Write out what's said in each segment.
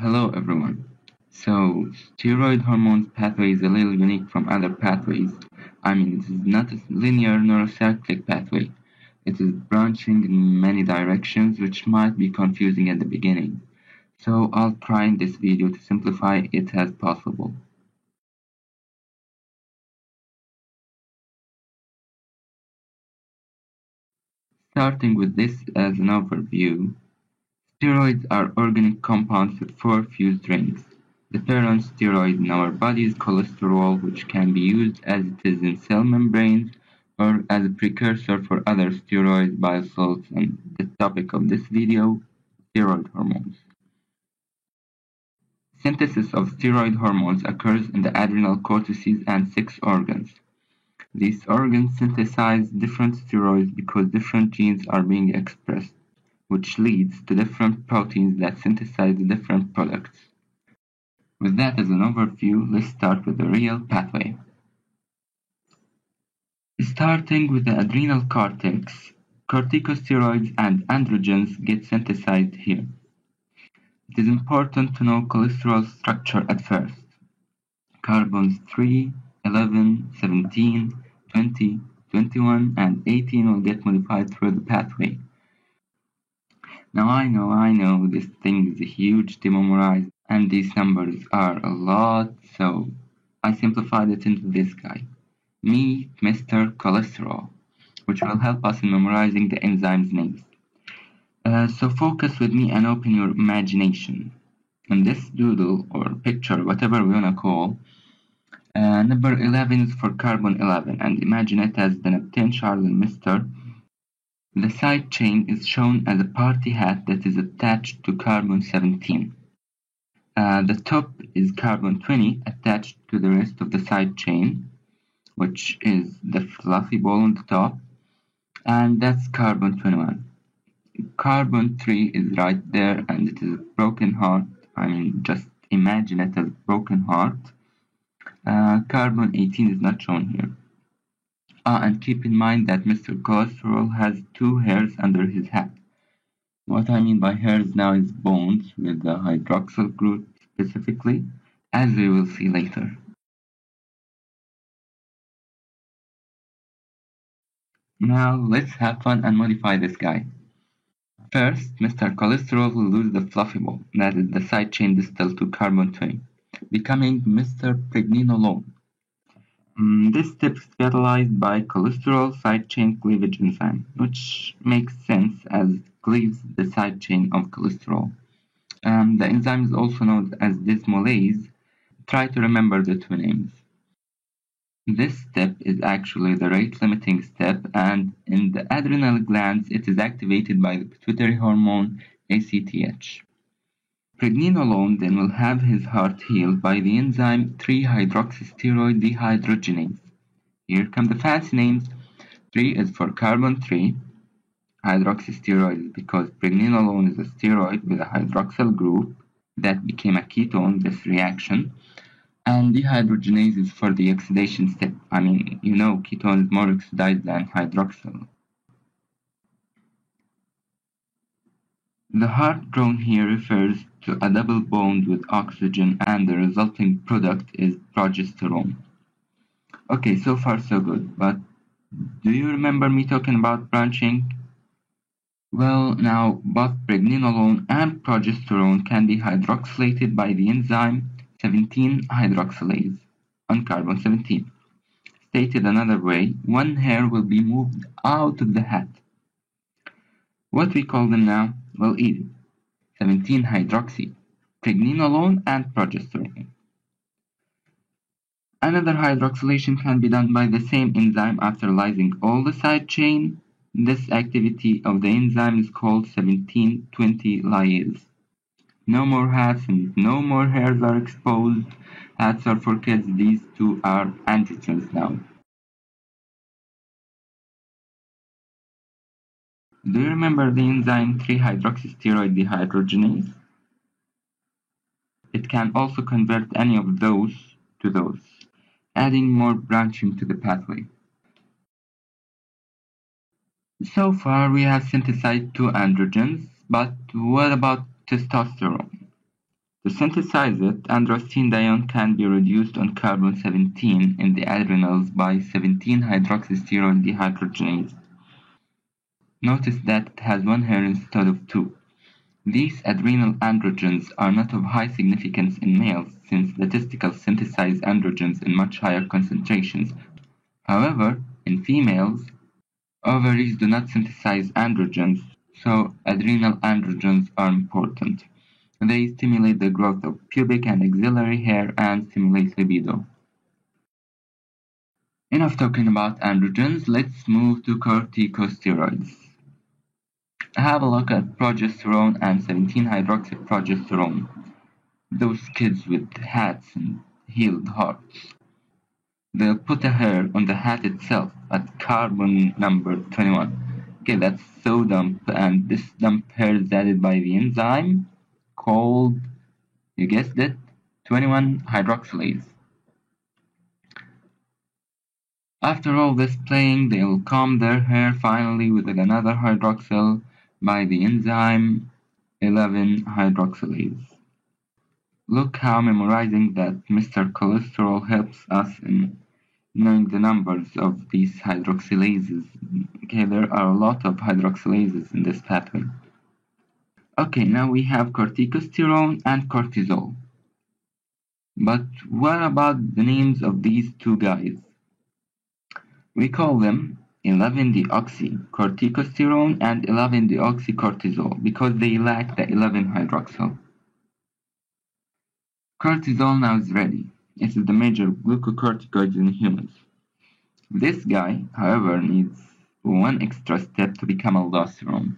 Hello everyone. So, steroid hormones pathway is a little unique from other pathways. It is not a linear nor a cyclic pathway. It is branching in many directions, which might be confusing at the beginning. So, I'll try in this video to simplify it as possible. Starting with this as an overview, steroids are organic compounds with four fused rings. The parent steroid in our body is cholesterol, which can be used as it is in cell membranes or as a precursor for other steroid bile salts, and the topic of this video, steroid hormones. Synthesis of steroid hormones occurs in the adrenal cortices and six organs. These organs synthesize different steroids because different genes are being expressed, which leads to different proteins that synthesize the different products. With that as an overview, let's start with the real pathway. Starting with the adrenal cortex, corticosteroids and androgens get synthesized here. It is important to know cholesterol structure at first. Carbons 3, 11, 17, 20, 21, and 18 will get modified through the pathway. Now I know this thing is huge to memorize and these numbers are a lot, so I simplified it into this guy. Meet Mr. Cholesterol, which will help us in memorizing the enzymes' names. So focus with me and open your imagination. In this doodle or picture, whatever we wanna call, number 11 is for carbon 11, and imagine it as the Neptune Charles and Mr. The side chain is shown as a party hat that is attached to carbon 17. The top is carbon 20 attached to the rest of the side chain, which is the fluffy ball on the top, and that's carbon 21. Carbon 3 is right there and it is a broken heart. Just imagine it as a broken heart. Carbon 18 is not shown here. And keep in mind that Mr. Cholesterol has two hairs under his hat. What I mean by hairs now is bones with the hydroxyl group specifically, as we will see later. Now let's have fun and modify this guy. First, Mr. Cholesterol will lose the fluffy ball, that is the side chain distal to carbon 20, becoming Mr. Pregnenolone. This step is catalyzed by cholesterol side chain cleavage enzyme, which makes sense as it cleaves the side chain of cholesterol. The enzyme is also known as desmolase. Try to remember the two names. This step is actually the rate-limiting step, and in the adrenal glands it is activated by the pituitary hormone ACTH. Pregnenolone then will have his heart healed by the enzyme 3-hydroxysteroid dehydrogenase. Here come the fancy names. 3 is for carbon 3. Hydroxysteroid is because pregnenolone is a steroid with a hydroxyl group that became a ketone, this reaction. And dehydrogenase is for the oxidation step. Ketone is more oxidized than hydroxyl. The heart drawn here refers to a double bond with oxygen and the resulting product is progesterone. Okay, so far so good, but do you remember me talking about branching? Well, now both pregnenolone and progesterone can be hydroxylated by the enzyme 17-hydroxylase on carbon 17. Stated another way, one hair will be moved out of the hat. What we call them now? Well, easy. 17-hydroxy, pregnenolone and progesterone. Another hydroxylation can be done by the same enzyme after lysing all the side chain. This activity of the enzyme is called 17-20 lyase. No more hats and no more hairs are exposed. Hats are for kids, these two are androgens now. Do you remember the enzyme 3-hydroxysteroid dehydrogenase? It can also convert any of those to those, adding more branching to the pathway. So far we have synthesized two androgens, but what about testosterone? To synthesize it, androstenedione can be reduced on carbon-17 in the adrenals by 17-hydroxysteroid dehydrogenase. Notice that it has one here instead of two. These adrenal androgens are not of high significance in males since the testicles synthesize androgens in much higher concentrations. However, in females, ovaries do not synthesize androgens, so adrenal androgens are important. They stimulate the growth of pubic and axillary hair and stimulate libido. Enough talking about androgens, let's move to corticosteroids. Have a look at progesterone and 17-hydroxyprogesterone. Those kids with hats and healed hearts. They'll put a hair on the hat itself at carbon number 21. Okay, that's so dumb, and this dumb hair is added by the enzyme called, you guessed it, 21-hydroxylase. After all this playing, they'll comb their hair finally with another hydroxyl by the enzyme 11-hydroxylase. Look how memorizing that Mr. Cholesterol helps us in knowing the numbers of these hydroxylases. Okay, there are a lot of hydroxylases in this pathway. Okay, now we have corticosterone and cortisol. But what about the names of these two guys? We call them 11-deoxycorticosterone and 11-deoxycortisol because they lack the 11-hydroxyl. Cortisol now is ready. It is the major glucocorticoid in humans. This guy, however, needs one extra step to become aldosterone.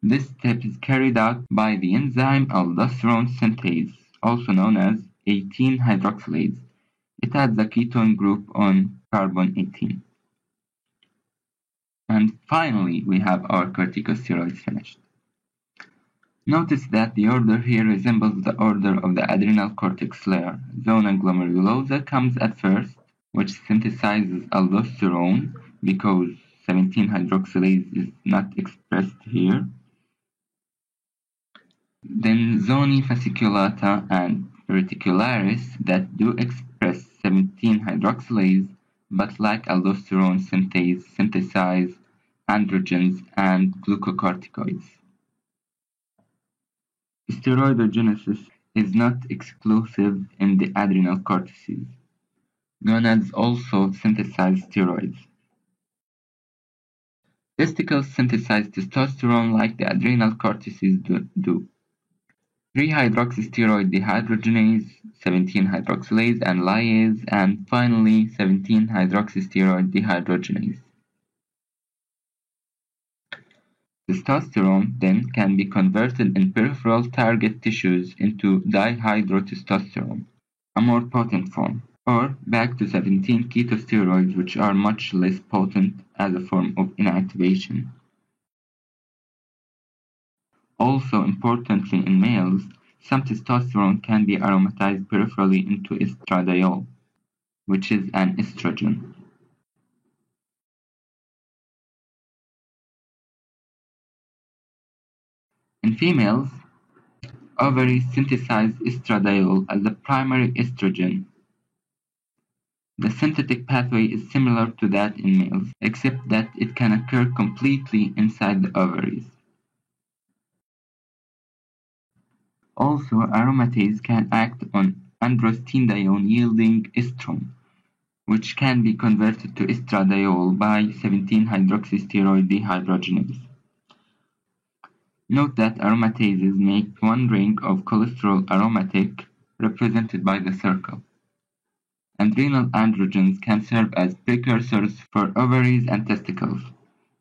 This step is carried out by the enzyme aldosterone synthase, also known as 18-hydroxylase. It adds a ketone group on carbon 18. And finally, we have our corticosteroids finished. Notice that the order here resembles the order of the adrenal cortex layer. Zona glomerulosa comes at first, which synthesizes aldosterone because 17-hydroxylase is not expressed here. Then zoni fasciculata and reticularis that do express 17-hydroxylase but lack aldosterone synthase synthesize androgens and glucocorticoids. Steroidogenesis is not exclusive in the adrenal cortices. Gonads also synthesize steroids. Testicles synthesize testosterone like the adrenal cortices do. 3-hydroxysteroid dehydrogenase, 17-hydroxylase and lyase, and finally 17-hydroxysteroid dehydrogenase. Testosterone then can be converted in peripheral target tissues into dihydrotestosterone, a more potent form, or back to 17-ketosteroids, which are much less potent as a form of inactivation. Also importantly in males, some testosterone can be aromatized peripherally into estradiol, which is an estrogen. In females, ovaries synthesize estradiol as the primary estrogen. The synthetic pathway is similar to that in males, except that it can occur completely inside the ovaries. Also, aromatase can act on androstenedione-yielding estrone, which can be converted to estradiol by 17-hydroxysteroid dehydrogenase. Note that aromatases make one ring of cholesterol aromatic, represented by the circle. Adrenal androgens can serve as precursors for ovaries and testicles.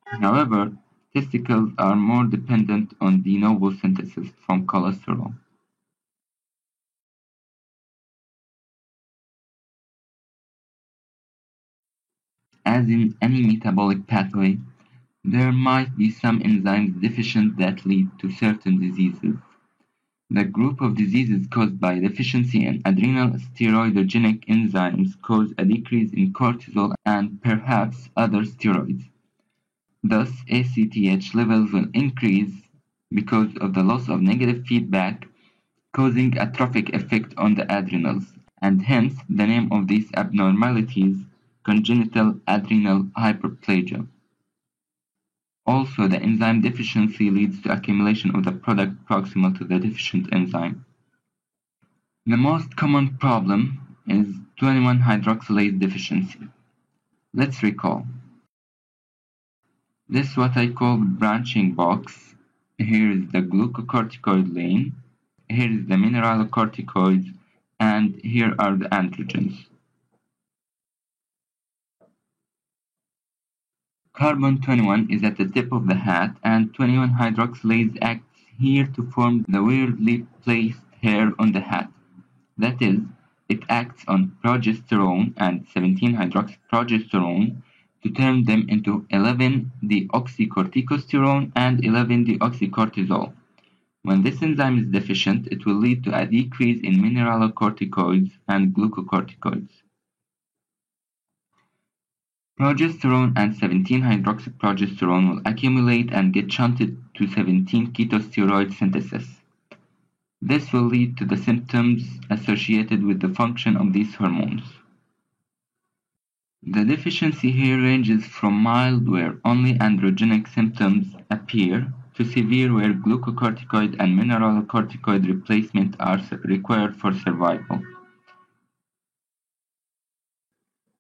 However, testicles are more dependent on de novo synthesis from cholesterol. As in any metabolic pathway, there might be some enzymes deficient that lead to certain diseases. The group of diseases caused by deficiency in adrenal steroidogenic enzymes cause a decrease in cortisol and perhaps other steroids. Thus, ACTH levels will increase because of the loss of negative feedback causing a trophic effect on the adrenals, and hence the name of these abnormalities, congenital adrenal hyperplasia. Also, the enzyme deficiency leads to accumulation of the product proximal to the deficient enzyme. The most common problem is 21-hydroxylase deficiency. Let's recall. This is what I call branching box. Here is the glucocorticoid lane, here is the mineralocorticoids, and here are the androgens. Carbon 21 is at the tip of the hat, and 21-hydroxylase acts here to form the weirdly placed hair on the hat. That is, it acts on progesterone and 17-hydroxyprogesterone to turn them into 11-deoxycorticosterone and 11-deoxycortisol. When this enzyme is deficient, it will lead to a decrease in mineralocorticoids and glucocorticoids. Progesterone and 17-hydroxyprogesterone will accumulate and get shunted to 17-ketosteroid synthesis. This will lead to the symptoms associated with the function of these hormones. The deficiency here ranges from mild, where only androgenic symptoms appear, to severe, where glucocorticoid and mineralocorticoid replacement are required for survival.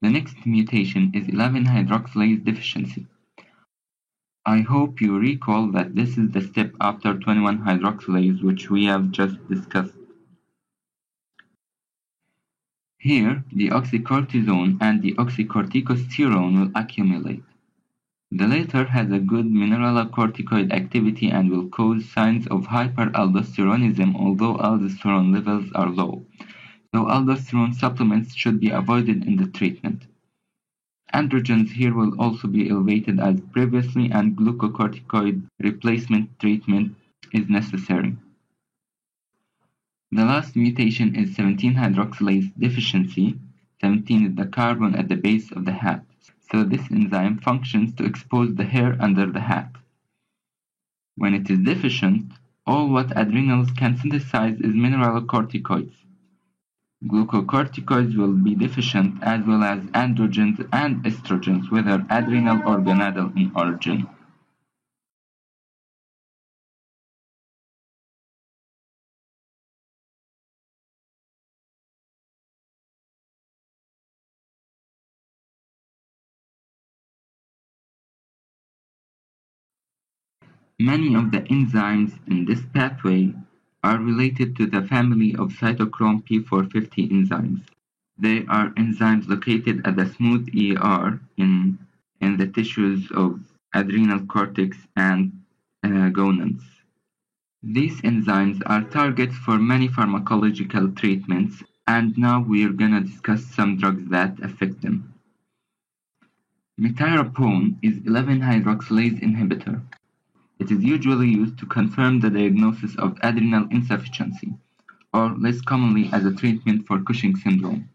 The next mutation is 11-hydroxylase deficiency. I hope you recall that this is the step after 21-hydroxylase, which we have just discussed. Here, the oxycortisone and the oxycorticosterone will accumulate. The latter has a good mineralocorticoid activity and will cause signs of hyperaldosteronism, although aldosterone levels are low, so aldosterone supplements should be avoided in the treatment. Androgens here will also be elevated as previously, and glucocorticoid replacement treatment is necessary. The last mutation is 17-hydroxylase deficiency. 17 is the carbon at the base of the hat, so this enzyme functions to expose the hair under the hat. When it is deficient, all what adrenals can synthesize is mineralocorticoids. Glucocorticoids will be deficient, as well as androgens and estrogens, whether adrenal or gonadal in origin. Many of the enzymes in this pathway are related to the family of cytochrome P450 enzymes. They are enzymes located at the smooth ER in the tissues of adrenal cortex and gonads. These enzymes are targets for many pharmacological treatments, and now we are going to discuss some drugs that affect them. Metyrapone is 11-hydroxylase inhibitor. It is usually used to confirm the diagnosis of adrenal insufficiency, or less commonly as a treatment for Cushing syndrome.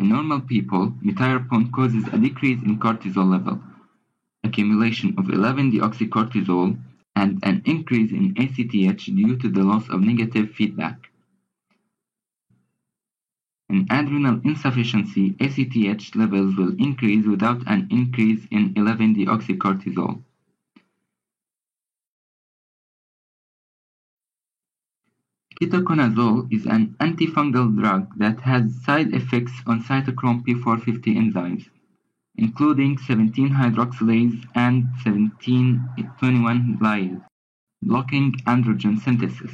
In normal people, metyrapone causes a decrease in cortisol level, accumulation of 11-deoxycortisol, and an increase in ACTH due to the loss of negative feedback. In adrenal insufficiency, ACTH levels will increase without an increase in 11-deoxycortisol. Ketoconazole is an antifungal drug that has side effects on cytochrome P450 enzymes, including 17-hydroxylase and 17-21-lyase, blocking androgen synthesis.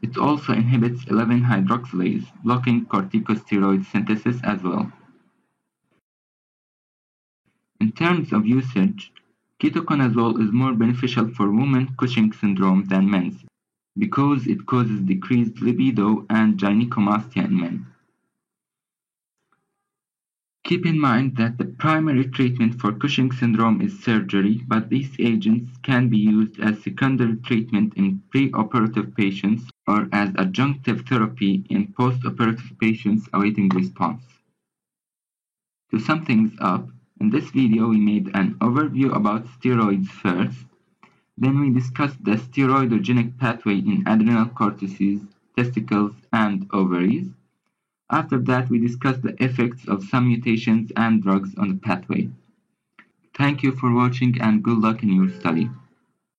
It also inhibits 11-hydroxylase, blocking corticosteroid synthesis as well. In terms of usage, ketoconazole is more beneficial for women Cushing syndrome than men's, because it causes decreased libido and gynecomastia in men. Keep in mind that the primary treatment for Cushing syndrome is surgery, but these agents can be used as secondary treatment in pre-operative patients or as adjunctive therapy in post-operative patients awaiting response. To sum things up, in this video we made an overview about steroids first. Then we discussed the steroidogenic pathway in adrenal cortices testicles, and ovaries. After that, we discuss the effects of some mutations and drugs on the pathway. Thank you for watching and good luck in your study.